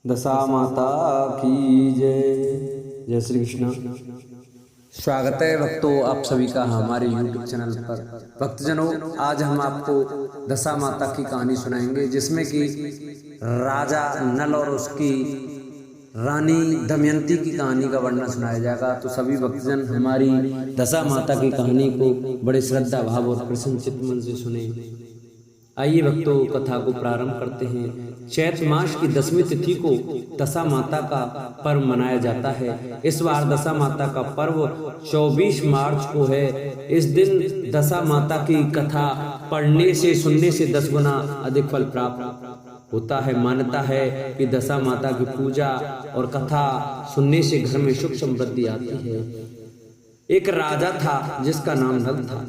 दशा माता की जय। जय श्री कृष्ण। स्वागत है भक्तों आप सभी का हमारे YouTube चैनल पर। भक्तजनों, आज हम आपको दशा माता की कहानी सुनाएंगे, जिसमें कि राजा नल और उसकी रानी दमयंती की कहानी का वर्णन सुनाया जाएगा। तो सभी भक्तजन हमारी दशा माता की कहानी को बड़े श्रद्धा भाव और प्रसन्नचित्त मन से सुने। आइए भक्तों, कथा को प्रारंभ करते हैं। चैत्र मास की 10वीं तिथि को दशा माता का पर्व मनाया जाता है। इस बार दशा माता का पर्व 24 मार्च को है। इस दिन दशा माता की कथा पढ़ने से सुनने से 10 गुना अधिक फल प्राप्त होता है। मान्यता है कि दशा माता की पूजा और कथा सुनने से घर में सुख समृद्धि आती है। एक राजा था जिसका नाम नल था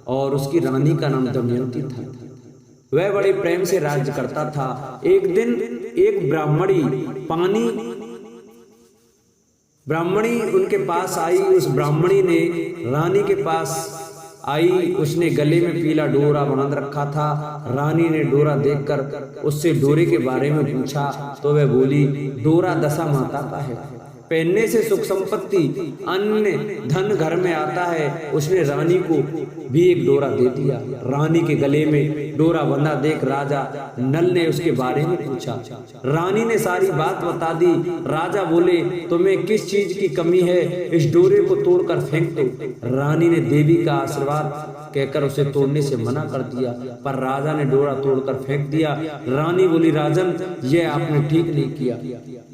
और उसकी रानी का नाम दमयंती था। वह बड़े प्रेम से राज्य करता था। एक दिन एक ब्राह्मणी उनके पास आई। उस ब्राह्मणी ने रानी के पास आई। उसने गले में पीला डोरा बांध रखा था। रानी ने डोरा देखकर उससे डोरे के बारे में पूछा तो वह बोली, डोरा दशा माता का है, पहनने से सुख संपत्ति अन्य धन घर में आता है। उसने रानी को भी एक डोरा दे दिया। रानी के गले में डोरा बंधा देख राजा नल ने उसके बारे में पूछा। रानी ने सारी बात बता दी। राजा बोले, तुम्हें किस चीज की कमी है, इस डोरे को तोड़कर फेंक दो। रानी ने देवी का आशीर्वाद कहकर उसे तोड़ने से मना कर दिया, पर राजा ने डोरा तोड़कर फेंक दिया। रानी बोली, राजन, यह आपने ठीक नहीं किया।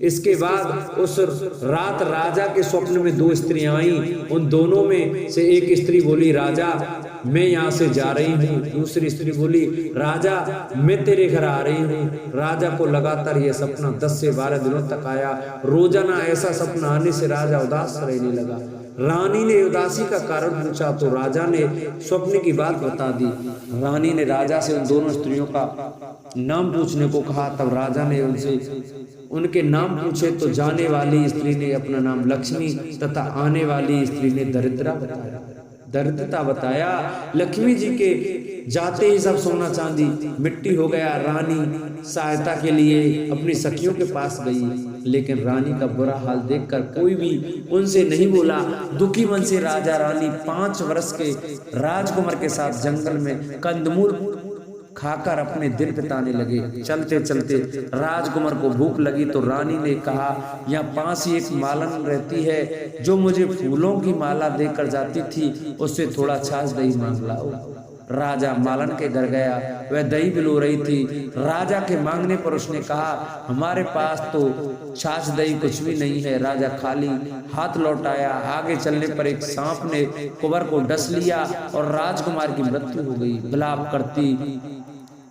इसके बाद उस रात राजा के स्वप्न में 2 स्त्रियां आईं। उन दोनों में से एक स्त्री बोली, राजा, मैं यहाँ से जा रही हूँ। दूसरी स्त्री बोली, राजा, मैं तेरे घर आ रही हूँ। राजा को लगातार यह सपना 10 से 12 दिनों तक आया। रोजाना ऐसा सपना आने से राजा उदास रहने लगा। रानी ने उदासी का कारण पूछा तो राजा ने स्वप्न की बात बता दी। रानी ने राजा से उन दोनों स्त्रियों का नाम पूछने को कहा। तब राजा ने उनसे उनके नाम पूछे तो जाने वाली स्त्री ने अपना नाम लक्ष्मी तथा आने वाली स्त्री ने दरिद्रता बताया। लक्ष्मी जी के जाते ही सब सोना चांदी मिट्टी हो गया। रानी सहायता के लिए अपनी सखियों के पास गई, लेकिन रानी का बुरा हाल देखकर कोई भी उनसे नहीं बोला। दुखी मन से राजा रानी 5 वर्ष के राजकुमार के साथ जंगल में कंदमूल खाकर अपने दिन बिताने लगे। चलते चलते राजकुमार को भूख लगी तो रानी ने कहा, यहाँ पास ही एक मालन रहती है जो मुझे फूलों की माला देकर जाती थी, उससे थोड़ा छाछ दही मांग लाओ। राजा मालन के घर गया। वह दही पिलो रही थी। राजा के मांगने पर उसने कहा, हमारे पास तो छाछ दही कुछ भी नहीं है। राजा खाली हाथ लौट आया। आगे चलने पर एक सांप ने कुंवर को डस लिया और राजकुमार की मृत्यु हो गई। विलाप करती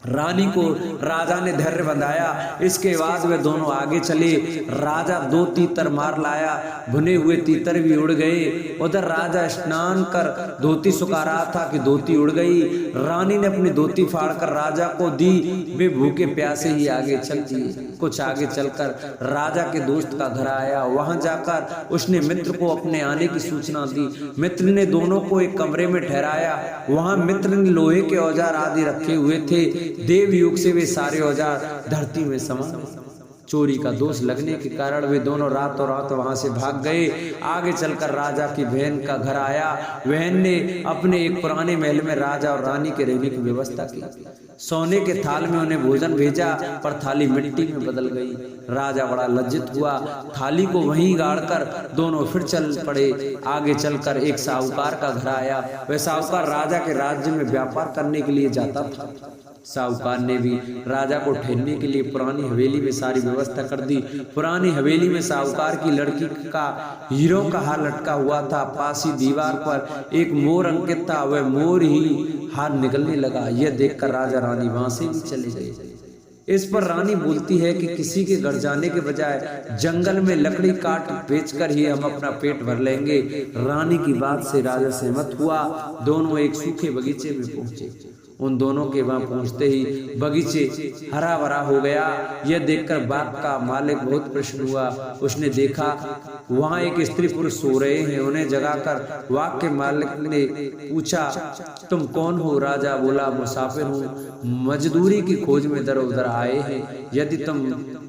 रानी को राजा ने धैर्य बंधाया। इसके बाद वे दोनों आगे चले। राजा 2 तीतर मार लाया। भुने हुए तीतर भी उड़ गए। उधर राजा स्नान कर धोती सुखा रहा था कि धोती उड़ गई। रानी ने अपनी धोती फाड़कर राजा को दी। वे भूखे प्यासे ही आगे चल दिए। कुछ आगे चलकर राजा के दोस्त का घर आया। वहां जाकर उसने मित्र को अपने आने की सूचना दी। मित्र ने दोनों को एक कमरे में ठहराया। वहां मित्र ने लोहे के औजार आदि रखे हुए थे। देव युग से वे सारे औजार धरती में समा गए। चोरी का दोष लगने के कारण वे दोनों रातों रात वहां से भाग गए। आगे चलकर राजा की बहन का घर आया। बहन ने अपने एक पुराने महल में राजा और रानी के रहने की व्यवस्था की। सोने के थाल में उन्हें भोजन भेजा, पर थाली मिट्टी में बदल गई। राजा बड़ा लज्जित हुआ। थाली को वहीं गाड़कर दोनों फिर चल पड़े। आगे चलकर एक साहूकार का घर आया। वह साहूकार राजा के राज्य में व्यापार करने के लिए जाता था। साहूकार ने भी राजा को ठहरने के लिए पुरानी हवेली में सारी व्यवस्था कर दी। पुरानी हवेली में साहूकार की लड़की का हीरों का हार लटका हुआ था। पास ही दीवार पर एक मोर अंकित था। वह मोर ही हार निकलने लगा। यह देखकर राजा रानी वहां से भी चले गए। इस पर रानी बोलती है कि किसी के घर जाने के बजाय जंगल में लकड़ी काट बेचकर ही हम अपना पेट भर लेंगे। रानी की बात से राजा सहमत हुआ। दोनों एक सूखे बगीचे में पहुंचे। उन दोनों के वहां पहुंचते ही बगीचे हरा भरा हो गया। यह देखकर बाग का मालिक बहुत प्रसन्न हुआ। उसने देखा वहां एक स्त्री पुरुष सो रहे हैं। उन्हें जगाकर बाग के मालिक ने पूछा, तुम कौन हो? राजा बोला, मुसाफिर हूँ, मजदूरी की खोज में इधर उधर आए हैं। यदि तुम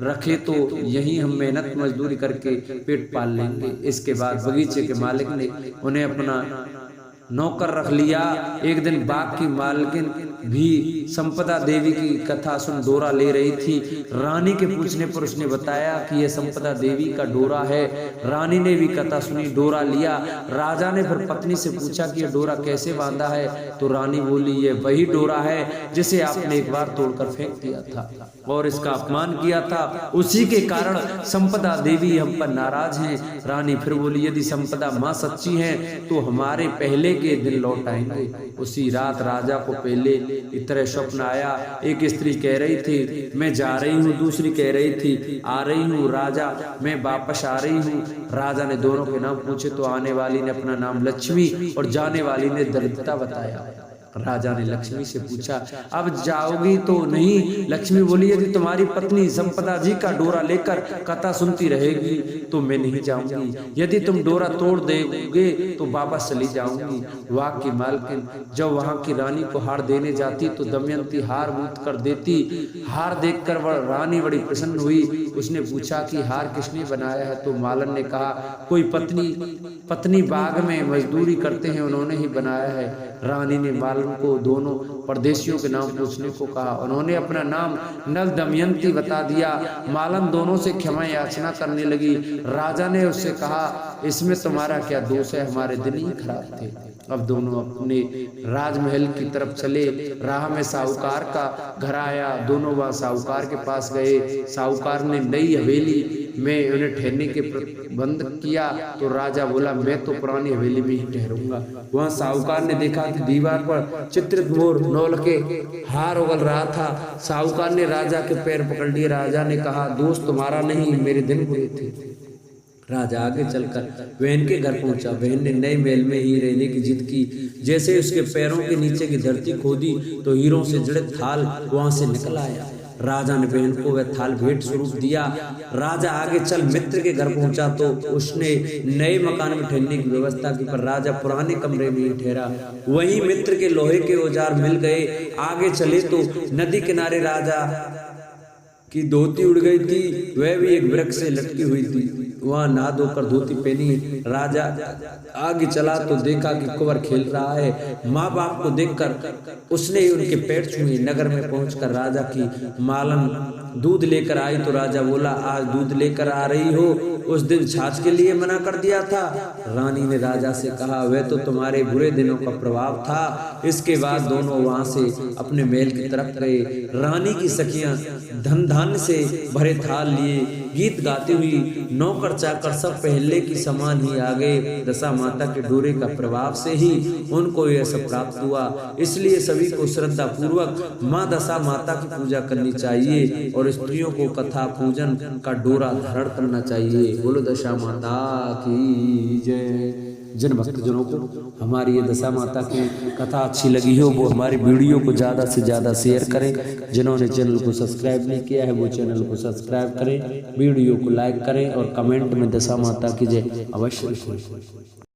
रखे तो यहीं हम मेहनत मजदूरी करके पेट पाल लेंगे। इसके बाद बगीचे के मालिक ने उन्हें अपना नौकर रख लिया। एक दिन बाग की मालकिन भी संपदा देवी की कथा सुन डोरा ले रही थी। रानी के पूछने पर उसने बताया कि यह संपदा देवी का डोरा है। रानी ने भी कथा सुनी, डोरा लिया। राजा ने फिर पत्नी से पूछा कि यह डोरा कैसे बांधा है, तो रानी बोली, यह वही डोरा है जिसे आपने एक बार तोड़कर फेंक दिया था और इसका अपमान किया था, उसी के कारण संपदा देवी हम पर नाराज हैं। रानी फिर बोली, यदि संपदा माँ सच्ची है तो हमारे पहले के दिन लौट आएंगे। उसी रात राजा को पहले की तरह स्वप्न आया। एक स्त्री कह रही थी, मैं जा रही हूँ, दूसरी कह रही थी, आ रही हूँ राजा, मैं वापस आ रही हूँ। राजा ने दोनों के नाम पूछे तो आने वाली ने अपना नाम लक्ष्मी और जाने वाली ने दरिद्रता बताया। राजा ने लक्ष्मी से पूछा, अब जाओगी तो नहीं? लक्ष्मी बोली, यदि तुम्हारी पत्नी संपदा जी का डोरा लेकर कथा सुनती रहेगी तो मैं नहीं जाऊंगी। यदि तुम डोरा तोड़ दोगे तो वापस चली जाऊंगी। वाक की मालकिन जब वहां की रानी को हार देने जाती तो दमयंती हार बूथ कर देती। हार देखकर वह रानी बड़ी प्रसन्न हुई। उसने पूछा कि हार किसने बनाया है? तो मालन ने कहा, कोई पत्नी बाग में मजदूरी करते हैं, उन्होंने ही बनाया है। रानी ने मालन को दोनों परदेशियों के नाम पूछने को कहा। उन्होंने अपना नाम नल दमयंती बता दिया। मालन दोनों से क्षमा याचना करने लगी। राजा ने उससे कहा, इसमें तुम्हारा क्या दोष है, हमारे दिन ही खराब थे। अब दोनों अपने राजमहल की तरफ चले। राह में साहूकार का घर आया। दोनों वहां साहूकार के पास गए। साहूकार ने नई हवेली में उन्हें ठहरने के प्रबंध किया तो राजा बोला, मैं तो पुरानी हवेली में ही ठहरूंगा। वहां साहूकार ने देखा कि दीवार पर चित्रित मोर नौल के हार उगल रहा था। साहूकार ने राजा के पैर पकड़ लिए। राजा ने कहा, दोस्त तुम्हारा नहीं, मेरे दिन बुरे थे। राजा आगे चलकर बहन के घर पहुंचा। बहन ने नए महल में ही रहने की जिद की। जैसे उसके पैरों के नीचे की धरती खोदी तो हीरों से जड़े थाल वहां से निकल आया। राजा ने बहन को वह थाल भेंट स्वरूप दिया। राजा आगे चल मित्र के घर पहुंचा तो उसने नए मकान में ठहरने की व्यवस्था की, पर राजा पुराने कमरे में ही ठहरा। वहीं मित्र के लोहे के औजार मिल गए। आगे चले तो नदी किनारे राजा की धोती उड़ गई थी, वह भी एक वृक्ष से लटकी हुई थी। वहां नहा धोकर धोती पहनी। राजा आगे चला तो देखा कि कुंवर खेल रहा है। माँ बाप को देखकर उसने उनके पैर छुए। नगर में पहुंचकर राजा की मालन दूध लेकर आई तो राजा बोला, आज दूध लेकर आ रही हो, उस दिन छाछ के लिए मना कर दिया था। रानी ने राजा से कहा, वह तो तुम्हारे बुरे दिनों का प्रभाव था। इसके बाद दोनों वहां से अपने महल की तरफ गए। रानी की सखियां धन धान्य से भरे थाल लिए गीत गाती हुई नौकर चाकर सब पहले की समान ही आ गए। दशा माता के डोरे का प्रभाव से ही उनको यह सब प्राप्त हुआ। इसलिए सभी को श्रद्धा पूर्वक माँ दशा माता की पूजा करनी चाहिए और स्त्रियों को कथा पूजन का डोरा धारण करना चाहिए। बोलो दशा माता की जय। जिन भक्तजनों को हमारी ये दशा माता की कथा अच्छी लगी हो वो हमारी वीडियो को ज़्यादा से ज़्यादा शेयर करें। जिन्होंने चैनल को सब्सक्राइब नहीं किया है वो चैनल को सब्सक्राइब करें, वीडियो को लाइक करें और कमेंट में दशा माता की जय अवश्य लिखें।